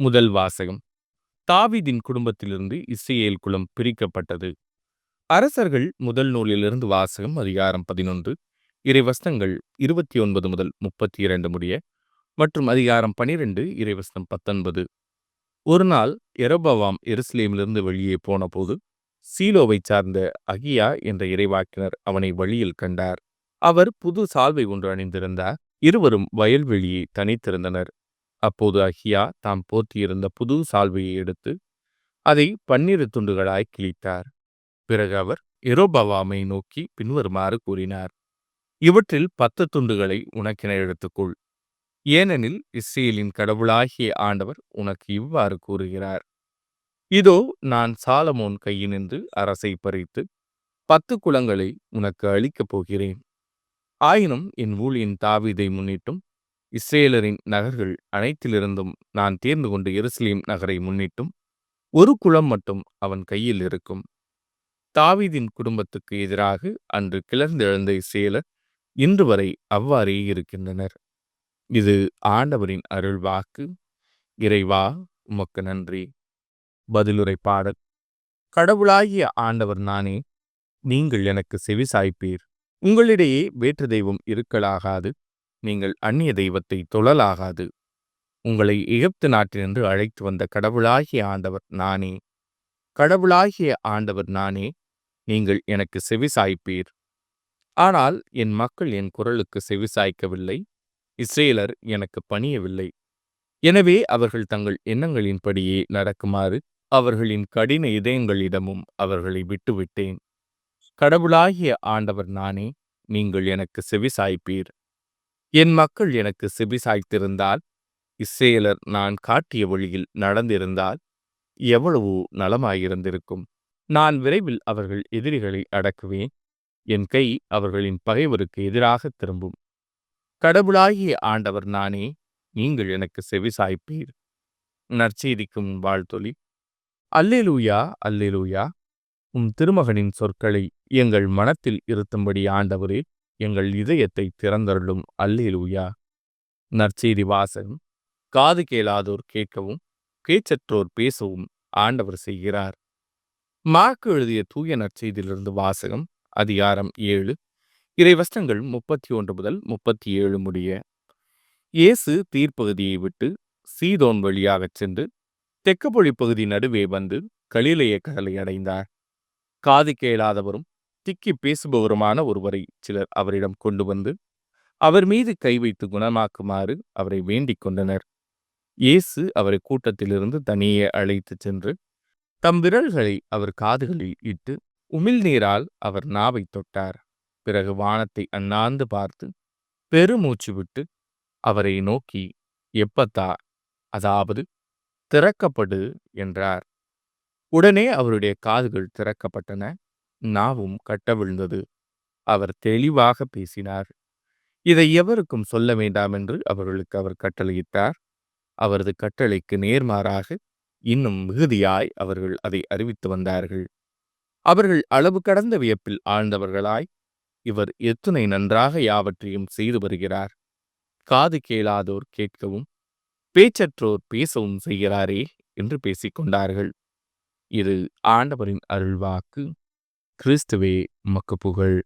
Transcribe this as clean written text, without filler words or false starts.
முதல் வாசகம். தாவீதின் குடும்பத்திலிருந்து இஸ்ரயேல் குலம் பிரிக்கப்பட்டது. அரசர்கள் முதல் நூலிலிருந்து வாசகம். அதிகாரம் 11, இறைவசனங்கள் 29 முதல் 32 முடிய மற்றும் அதிகாரம் 12, இறைவசனம் 19. ஒரு நாள் யெரொபெயாம் எருசலேமிலிருந்து வெளியே போனபோது சீலோவை சார்ந்த அகியா என்ற இறைவாக்கினர் அவனை வழியில் கண்டார். அவர் புது சால்வை ஒன்று அணிந்திருந்தார். இருவரும் வயல்வெளியை தனித்திருந்தனர். அப்போது அகியா தாம் போர்த்தியிருந்த புது சால்வையை எடுத்து அதை 12 துண்டுகளாய் கிழித்தார். பிறகு அவர் யெரொபெயாமை நோக்கி பின்வருமாறு கூறினார்: இவற்றில் 10 துண்டுகளை உனக்கென எடுத்துக்கொள். ஏனெனில் இஸ்ரேலின் கடவுளாகிய ஆண்டவர் உனக்கு இவ்வாறு கூறுகிறார்: இதோ, நான் சாலமோன் கையினின்று அரசை பறித்து 10 குலங்களை உனக்கு அளிக்கப் போகிறேன். ஆயினும் என் ஊழியன் தாவீதை முன்னிட்டும் இஸ்ரேலரின் நகர்கள் அனைத்திலிருந்தும் நான் தேர்ந்து கொண்ட எருசலேம் நகரை முன்னிட்டும் ஒரு குலம் மட்டும் அவன் கையில் இருக்கும். தாவீதின் குடும்பத்துக்கு எதிராக அன்று கிளர்ந்தெழுந்த இஸ்ரேலர் இன்று வரை அவ்வாறே இருக்கின்றனர். இது ஆண்டவரின் அருள்வாக்கு. இறைவா, உமக்கு நன்றி. பதிலுரை பாடல். கடவுளாகிய ஆண்டவர் நானே, நீங்கள் எனக்கு செவிசாய்ப்பீர். உங்களிடையே வேற்று தெய்வம் இருக்கலாகாது. நீங்கள் அந்நிய தெய்வத்தை தொழலாகாது. உங்களை எகிப்து நாட்டினின்று அழைத்து வந்த கடவுளாகிய ஆண்டவர் நானே. கடவுளாகிய ஆண்டவர் நானே, நீங்கள் எனக்கு செவிசாய்ப்பீர். ஆனால் என் மக்கள் என் குரலுக்கு செவிசாய்க்கவில்லை. இஸ்ரேலர் எனக்கு பணியவில்லை. எனவே அவர்கள் தங்கள் எண்ணங்களின்படியே நடக்குமாறு அவர்களின் கடின இதயங்களிடமும் அவர்களை விட்டுவிட்டேன். கடவுளாகிய ஆண்டவர் நானே, நீங்கள் எனக்கு செவிசாய்ப்பீர். என் மக்கள் எனக்கு செவிசாய்த்திருந்தால், இஸ்ரேலர் நான் காட்டிய வழியில் நடந்திருந்தால் எவ்வளவு நலமாயிருந்திருக்கும். நான் விரைவில் அவர்கள் எதிரிகளை அடக்குவேன். என் கை அவர்களின் பகைவருக்கு எதிராக திரும்பும். கடவுளாகிய ஆண்டவர் நானே, நீங்கள் எனக்கு செவிசாய்ப்பீர். நற்செய்திக்கும் வாழ்த்தொலி. அல்லேலூயா, அல்லேலூயா. உம் திருமகனின் சொற்களை எங்கள் மனத்தில் இருத்தும்படி ஆண்டவரே, எங்கள் இதயத்தை திறந்தருளும். அல்லேலூயா. நற்செய்தி வாசகம். காது கேளாதோர் கேட்கவும், பேச்சற்றோர் பேசவும் ஆண்டவர் செய்கிறார். மார்க்கு எழுதிய தூய நற்செய்தியிலிருந்து வாசகம். அதிகாரம் 7, இறைவசனங்கள் 31 முதல் 37 முடிய. இயேசு தீர்ப்பகுதியை விட்டு சீதோன் வழியாகச் சென்று தெக்கப்பொழி பகுதி நடுவே வந்து கலிலேய கடலை அடைந்தார். காது கேளாதவரும் திக்கி பேசுபவருமான ஒருவரை சிலர் அவரிடம் கொண்டு வந்து அவர் மீது கை வைத்து குணமாக்குமாறு அவரை வேண்டிக் கொண்டனர். இயேசு அவரை கூட்டத்திலிருந்து தனியே அழைத்து சென்று தம் விரல்களை அவர் காதுகளில் இட்டு உமிழ்நீரால் அவர் நாவை தொட்டார். பிறகு வானத்தை அண்ணாந்து பார்த்து பெருமூச்சு விட்டு அவரை நோக்கி எப்பத்தா, அதாவது திறக்கப்படு என்றார். உடனே அவருடைய காதுகள் திறக்கப்பட்டன, நாவும் கட்டவிழ்ந்தது. அவர் தெளிவாக பேசினார். இதை எவருக்கும் சொல்ல வேண்டாம் என்று அவர்களுக்கு அவர் கட்டளையிட்டார். அவரது கட்டளைக்கு நேர்மாறாக இன்னும் மிகுதியாய் அவர்கள் அதை அறிவித்து வந்தார்கள். அவர்கள் அளவு கடந்த வியப்பில் ஆழ்ந்தவர்களாய், இவர் எத்துணை நன்றாக யாவற்றையும் செய்து வருகிறார். காது கேளாதோர் கேட்கவும், பேச்சற்றோர் பேசவும் செய்கிறாரே என்று பேசிக்கொண்டார்கள். இது ஆண்டவரின் அருள்வாக்கு. கிறிஸ்துவே உமக்கு புகழ்.